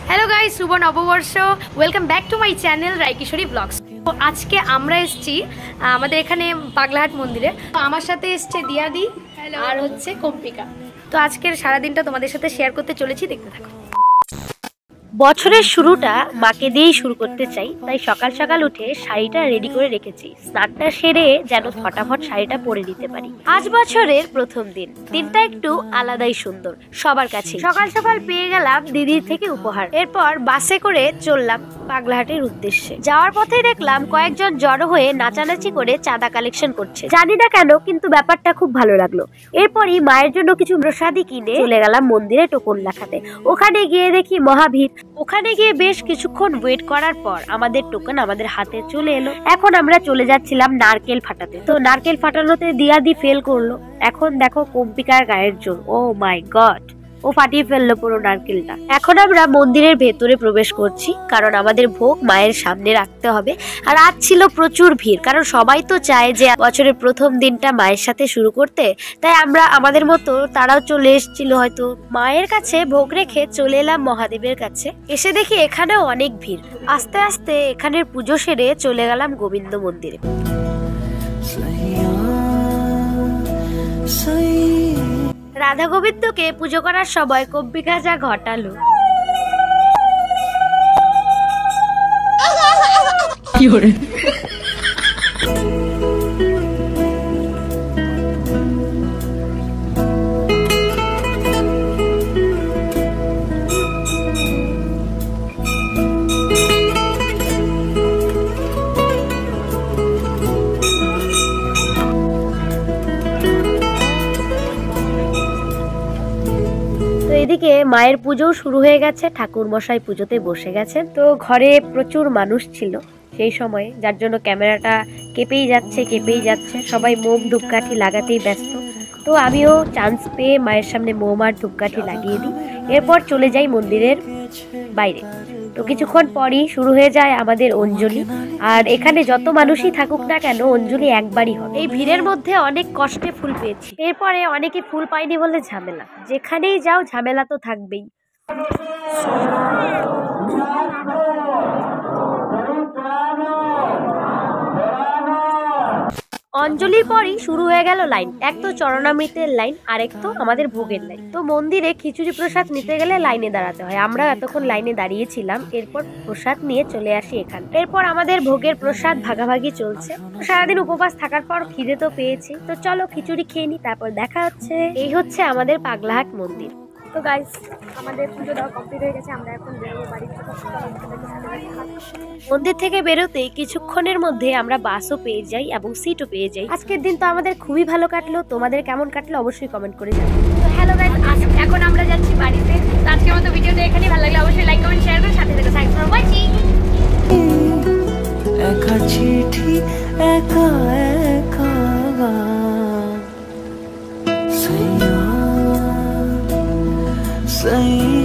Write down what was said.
Hello guys, শুভ নববর্ষ। Welcome back to my channel Raikishori blogs. তো আজকে আমরা এসেছি আমাদের এখানে পাগলাহাট মন্দিরে। তো আমার সাথে এসছে দিয়াদি আর হচ্ছে কম্পিকা। তো আজকের সারাদিনটা তোমাদের সাথে শেয়ার করতে চলেছি, দেখতে থাকো। বছরের শুরুটা মাকে দিয়েই শুরু করতে চাই, তাই সকাল সকাল উঠে শাড়িটা রেডি করে রেখেছি। স্নানটা সেরে যেন ফটাফট শাড়িটা পরে নিতে পারি। আজ বছরের প্রথম দিন, দিনটা একটু আলাদাই সুন্দর সবার কাছে। সকাল সকাল পেয়ে গেলাম দিদির থেকে উপহার। এরপর বাসে করে চললাম পাগলাহাটের উদ্দেশ্যে। যাওয়ার পথে দেখলাম কয়েকজন জড়ো হয়ে নাচানাচি করে চাঁদা কালেকশন করছে। জানি না কেন, কিন্তু ব্যাপারটা খুব ভালো লাগলো। এরপরই মায়ের জন্য কিছু প্রসাদী কিনে চলে গেলাম মন্দিরে টোকন লেখাতে। ওখানে গিয়ে দেখি মহাভিড়। ওখানে গিয়ে বেশ কিছুক্ষণ ওয়েট করার পর আমাদের টোকেন আমাদের হাতে চলে এলো। এখন আমরা চলে যাচ্ছিলাম নারকেল ফাটাতে। তো নারকেল ফাটানোতে দিয়াদি ফেল করলো। এখন দেখো কম্পিকার গায়ের জোর, ও মাই গড, ও ফাটিয়ে ফেললো পুরো নারকেলটা। এখন আমরা মন্দিরের ভেতরে প্রবেশ করছি, কারণ আমাদের ভোগ মায়ের সামনে রাখতে হবে। আর আজ ছিল প্রচুর ভিড়, কারণ সবাই তো চায় যে বছরের প্রথম দিনটা মায়ের সাথে শুরু করতে। তাই আমরা আমাদের মতো তারাও চলে এসেছিল হয়তো। মায়ের কাছে ভোগ রেখে চলে এলাম মহাদেবের কাছে। এসে দেখি এখানেও অনেক ভিড়। আস্তে আস্তে এখানের পুজো সেরে চলে গেলাম গোবিন্দ মন্দিরে। রাধা গোবিন্দকে পুজো করার সময় কম্পিকা যা ঘটালো। কি হরে এদিকে মায়ের পুজো শুরু হয়ে গেছে, ঠাকুর মশাই পুজোতে বসে গেছেন। তো ঘরে প্রচুর মানুষ ছিল সেই সময়ে, যার জন্য ক্যামেরাটা কেঁপেই যাচ্ছে। সবাই মোম ধূপকাঠি লাগাতেই ব্যস্ত। তো আমিও চান্স পেয়ে মায়ের সামনে মোম আর ধূপকাঠি লাগিয়ে দিই। এরপর চলে যাই মন্দিরের বাইরে। তো কিছুক্ষণ পরই শুরু হয়ে যায় আমাদের অঞ্জলি। আর এখানে যত মানুষই থাকুক না কেন, অঞ্জলি একবারই হয়। এই ভিড়ের মধ্যে অনেক কষ্টে ফুল পেয়েছি। এরপরে অনেকে ফুল পায়নি বলে ঝামেলা। যেখানেই যাও ঝামেলা তো থাকবেই। অঞ্জলির পরই শুরু হয়ে গেল লাইন। এক তো চরণামৃতের লাইন, আরেক তো আমাদের ভোগের লাইন। তো মন্দিরে খিচুড়ি প্রসাদ নিতে গেলে লাইনে দাঁড়াতে হয়। আমরা এতক্ষণ লাইনে দাঁড়িয়েছিলাম। এরপর প্রসাদ নিয়ে চলে আসি এখানে। এরপর আমাদের ভোগের প্রসাদ ভাগাভাগি চলছে। সারাদিন উপবাস থাকার পর খিদে তো পেয়েছি। তো চলো খিচুড়ি খেয়ে নি, তারপর দেখা হচ্ছে। এই হচ্ছে আমাদের পাগলাহাট মন্দির। তো গাইস, আমাদের পুজো দেওয়া কমপ্লিট হয়ে গেছে। আমরা এখন বেরোবো বাড়ি থেকে। মন্দির থেকে বেরোতেই কিছুক্ষণের মধ্যে আমরা বাসও পেয়ে যাই এবং সিটও পেয়ে যাই। আজকের দিন তো আমাদের খুবই ভালো কাটলো। তোমাদের কেমন কাটলো অবশ্যই কমেন্ট করে জানাও। তো হ্যালো গাইস, এখন আমরা যাচ্ছি বাড়িতে। আজকের মতো ভিডিওটা এখানেই। ভালো লাগলে অবশ্যই লাইক কমেন্ট শেয়ার করে সাথে থেকো। Thanks for watching. একা চিঠি একা একা say